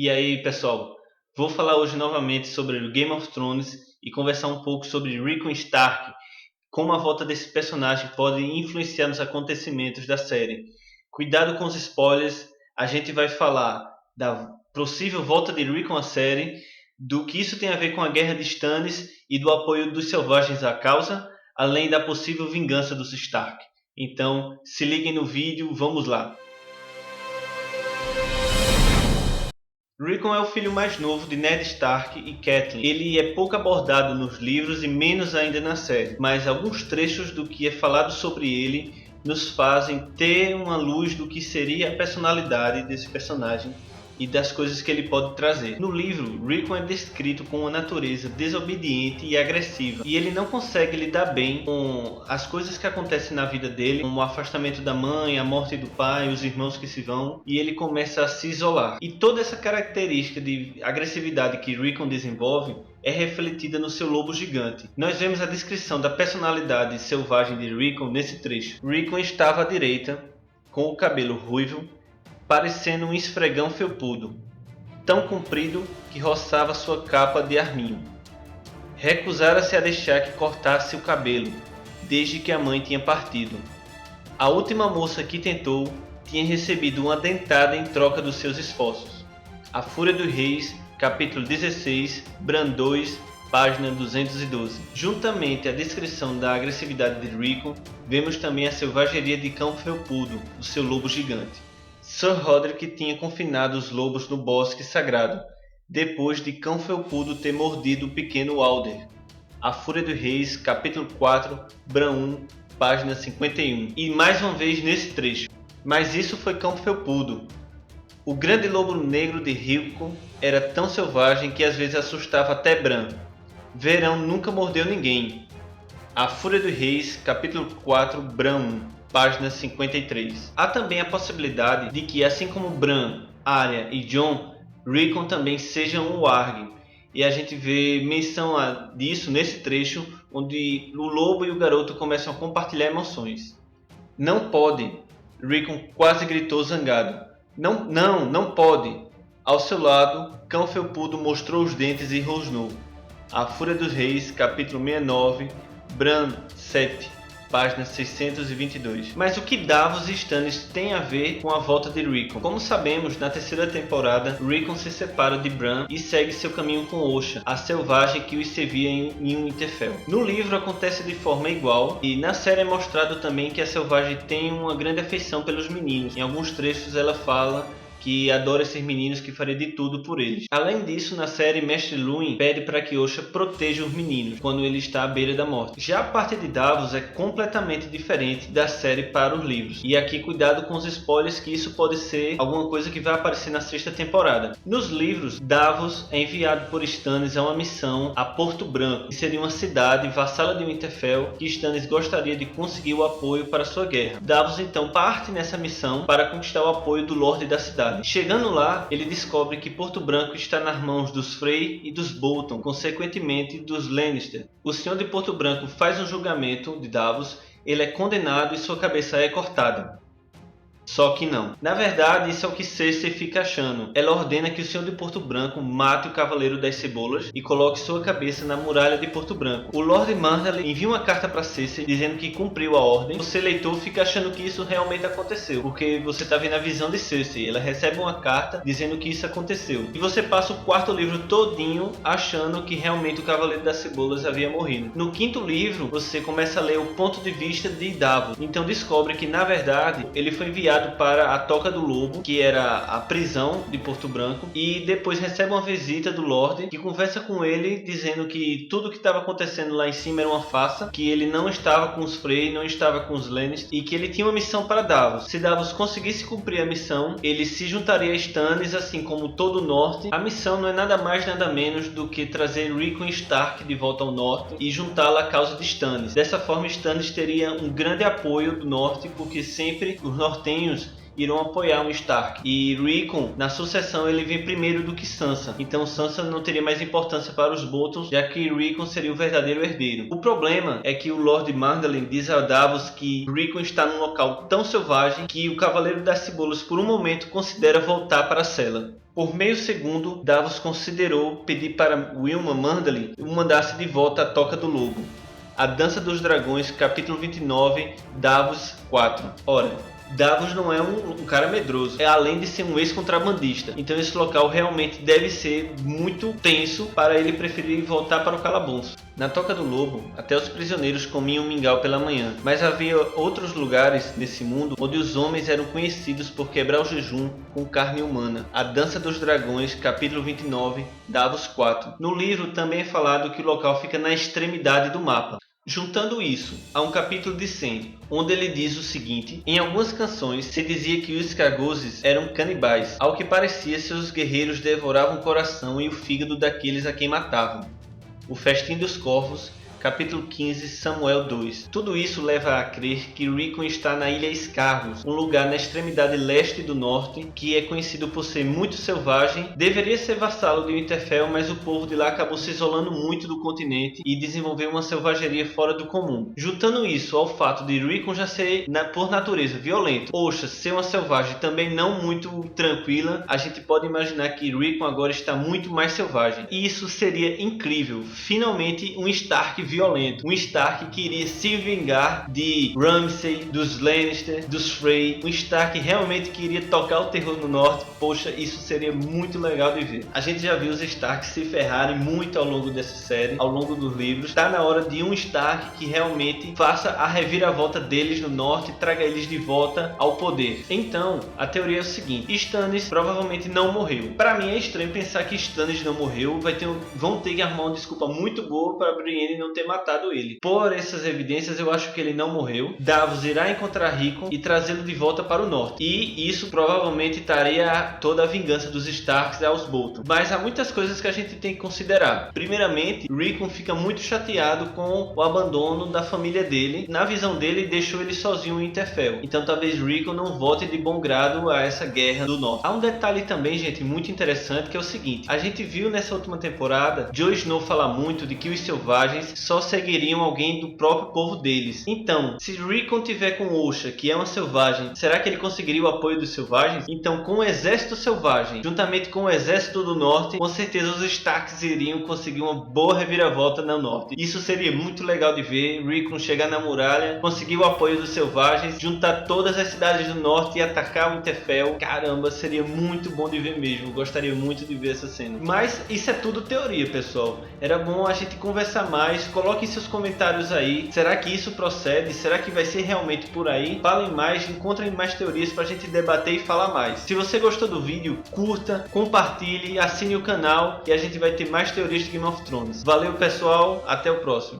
E aí, pessoal, vou falar hoje novamente sobre o Game of Thrones e conversar um pouco sobre Rickon Stark, como a volta desse personagem pode influenciar nos acontecimentos da série. Cuidado com os spoilers, a gente vai falar da possível volta de Rickon à série, do que isso tem a ver com a guerra de Stannis e do apoio dos selvagens à causa, além da possível vingança dos Stark. Então, se liguem no vídeo, vamos lá! Rickon é o filho mais novo de Ned Stark e Catelyn. Ele é pouco abordado nos livros e menos ainda na série, mas alguns trechos do que é falado sobre ele nos fazem ter uma luz do que seria a personalidade desse personagem e das coisas que ele pode trazer. No livro, Rickon é descrito com uma natureza desobediente e agressiva, e ele não consegue lidar bem com as coisas que acontecem na vida dele, como o afastamento da mãe, a morte do pai, os irmãos que se vão, e ele começa a se isolar. E toda essa característica de agressividade que Rickon desenvolve é refletida no seu lobo gigante. Nós vemos a descrição da personalidade selvagem de Rickon nesse trecho. Rickon estava à direita, com o cabelo ruivo, parecendo um esfregão felpudo, tão comprido que roçava sua capa de arminho. Recusara-se a deixar que cortasse o cabelo, desde que a mãe tinha partido. A última moça que tentou tinha recebido uma dentada em troca dos seus esforços. A Fúria dos Reis, capítulo 16, Bran 2, página 212. Juntamente à descrição da agressividade de Rickon, vemos também a selvageria de cão felpudo, o seu lobo gigante. Sir Roderick tinha confinado os lobos no bosque sagrado, depois de Cão Felpudo ter mordido o pequeno Alder. A Fúria dos Reis, capítulo 4, Bran 1, página 51. E mais uma vez nesse trecho. Mas isso foi Cão Felpudo. O grande lobo negro de Rickon era tão selvagem que às vezes assustava até Bran. Verão nunca mordeu ninguém. A Fúria dos Reis, capítulo 4, Bran 1. Página 53. Há também a possibilidade de que, assim como Bran, Arya e Jon, Rickon também seja um warg. E a gente vê menção disso nesse trecho, onde o lobo e o garoto começam a compartilhar emoções. Não pode! Rickon quase gritou zangado. Não pode! Ao seu lado, Cão Felpudo mostrou os dentes e rosnou. A Fúria dos Reis, capítulo 69, Bran 7. Página 622. Mas o que Davos e Stannis têm a ver com a volta de Rickon? Como sabemos, na terceira temporada, Rickon se separa de Bran e segue seu caminho com Osha, a selvagem que os servia em Winterfell. No livro acontece de forma igual, e na série é mostrado também que a selvagem tem uma grande afeição pelos meninos. Em alguns trechos ela fala que adora esses meninos, que faria de tudo por eles. Além disso, na série, Mestre Luwin pede para que Osha proteja os meninos quando ele está à beira da morte. Já a parte de Davos é completamente diferente da série para os livros. E aqui cuidado com os spoilers, que isso pode ser alguma coisa que vai aparecer na sexta temporada. Nos livros, Davos é enviado por Stannis a uma missão a Porto Branco, que seria uma cidade vassala de Winterfell, que Stannis gostaria de conseguir o apoio para sua guerra. Davos então parte nessa missão para conquistar o apoio do Lorde da cidade. Chegando lá, ele descobre que Porto Branco está nas mãos dos Frey e dos Bolton, consequentemente dos Lannister. O Senhor de Porto Branco faz um julgamento de Davos, ele é condenado e sua cabeça é cortada. Só que não. Na verdade, isso é o que Cersei fica achando. Ela ordena que o Senhor de Porto Branco mate o Cavaleiro das Cebolas e coloque sua cabeça na muralha de Porto Branco. O Lord Manderley envia uma carta para Cersei dizendo que cumpriu a ordem. Você, leitor, fica achando que isso realmente aconteceu, porque você está vendo a visão de Cersei. Ela recebe uma carta dizendo que isso aconteceu. E você passa o quarto livro todinho achando que realmente o Cavaleiro das Cebolas havia morrido. No quinto livro, você começa a ler o ponto de vista de Davos. Então descobre que, na verdade, ele foi enviado para a Toca do Lobo, que era a prisão de Porto Branco, e depois recebe uma visita do Lorde, que conversa com ele dizendo que tudo que estava acontecendo lá em cima era uma farsa, que ele não estava com os Frey, não estava com os Lannister, e que ele tinha uma missão para Davos. Se Davos conseguisse cumprir a missão, ele se juntaria a Stannis, assim como todo o Norte. A missão não é nada mais nada menos do que trazer Rickon Stark de volta ao Norte e juntá-la à causa de Stannis. Dessa forma, Stannis teria um grande apoio do Norte, porque sempre os nortenhos irão apoiar um Stark. E Rickon, na sucessão, ele vem primeiro do que Sansa. Então Sansa não teria mais importância para os Boltons, já que Rickon seria o verdadeiro herdeiro. O problema é que o Lord Manderley diz a Davos que Rickon está num local tão selvagem que o Cavaleiro das Cebolas por um momento considera voltar para a cela. Por meio segundo, Davos considerou pedir para Wilma Mandalay o mandasse de volta à Toca do Lobo. A Dança dos Dragões, capítulo 29, Davos 4. Ora, Davos não é um cara medroso, além de ser um ex-contrabandista. Então esse local realmente deve ser muito tenso para ele preferir voltar para o calabouço. Na Toca do Lobo, até os prisioneiros comiam mingau pela manhã, mas havia outros lugares nesse mundo onde os homens eram conhecidos por quebrar o jejum com carne humana. A Dança dos Dragões, capítulo 29, Davos 4. No livro também é falado que o local fica na extremidade do mapa. Juntando isso a um capítulo de 100, onde ele diz o seguinte: em algumas canções se dizia que os Skagoses eram canibais. Ao que parecia, seus guerreiros devoravam o coração e o fígado daqueles a quem matavam. O Festim dos Corvos, capítulo 15, Samuel 2. Tudo isso leva a crer que Rickon está na ilha Scarros, um lugar na extremidade leste do norte, que é conhecido por ser muito selvagem. Deveria ser vassalo de Winterfell, mas o povo de lá acabou se isolando muito do continente e desenvolveu uma selvageria fora do comum. Juntando isso ao fato de Rickon já ser, por natureza, violento, Osha ser uma selvagem também não muito tranquila, a gente pode imaginar que Rickon agora está muito mais selvagem. E isso seria incrível. Finalmente um Stark violento, um Stark que iria se vingar de Ramsay, dos Lannister, dos Frey, um Stark realmente que iria tocar o terror no norte. Poxa, isso seria muito legal de ver. A gente já viu os Stark se ferrarem muito ao longo dessa série, ao longo dos livros. Está na hora de um Stark que realmente faça a reviravolta deles no norte e traga eles de volta ao poder. Então, a teoria é o seguinte: Stannis provavelmente não morreu. Para mim é estranho pensar que Stannis não morreu. Vão ter que arrumar uma desculpa muito boa para Brienne não ter matado ele. Por essas evidências, eu acho que ele não morreu. Davos irá encontrar Rickon e trazê-lo de volta para o norte. E isso provavelmente traria toda a vingança dos Starks aos Bolton. Mas há muitas coisas que a gente tem que considerar. Primeiramente, Rickon fica muito chateado com o abandono da família dele. Na visão dele, deixou ele sozinho em Winterfell. Então talvez Rickon não volte de bom grado a essa guerra do norte. Há um detalhe também, gente, muito interessante, que é o seguinte: a gente viu nessa última temporada Jon Snow falar muito de que os selvagens só seguiriam alguém do próprio povo deles. Então, se Rickon tiver com Osha, que é uma selvagem, será que ele conseguiria o apoio dos selvagens? Então, com o exército selvagem, juntamente com o exército do norte, com certeza os Starks iriam conseguir uma boa reviravolta no norte. Isso seria muito legal de ver. Rickon chegar na muralha, conseguir o apoio dos selvagens, juntar todas as cidades do norte e atacar Winterfell. Caramba, seria muito bom de ver mesmo. Gostaria muito de ver essa cena. Mas isso é tudo teoria, pessoal. Era bom a gente conversar mais. Coloquem seus comentários aí. Será que isso procede? Será que vai ser realmente por aí? Falem mais, encontrem mais teorias pra gente debater e falar mais. Se você gostou do vídeo, curta, compartilhe, assine o canal e a gente vai ter mais teorias de Game of Thrones. Valeu, pessoal, até o próximo.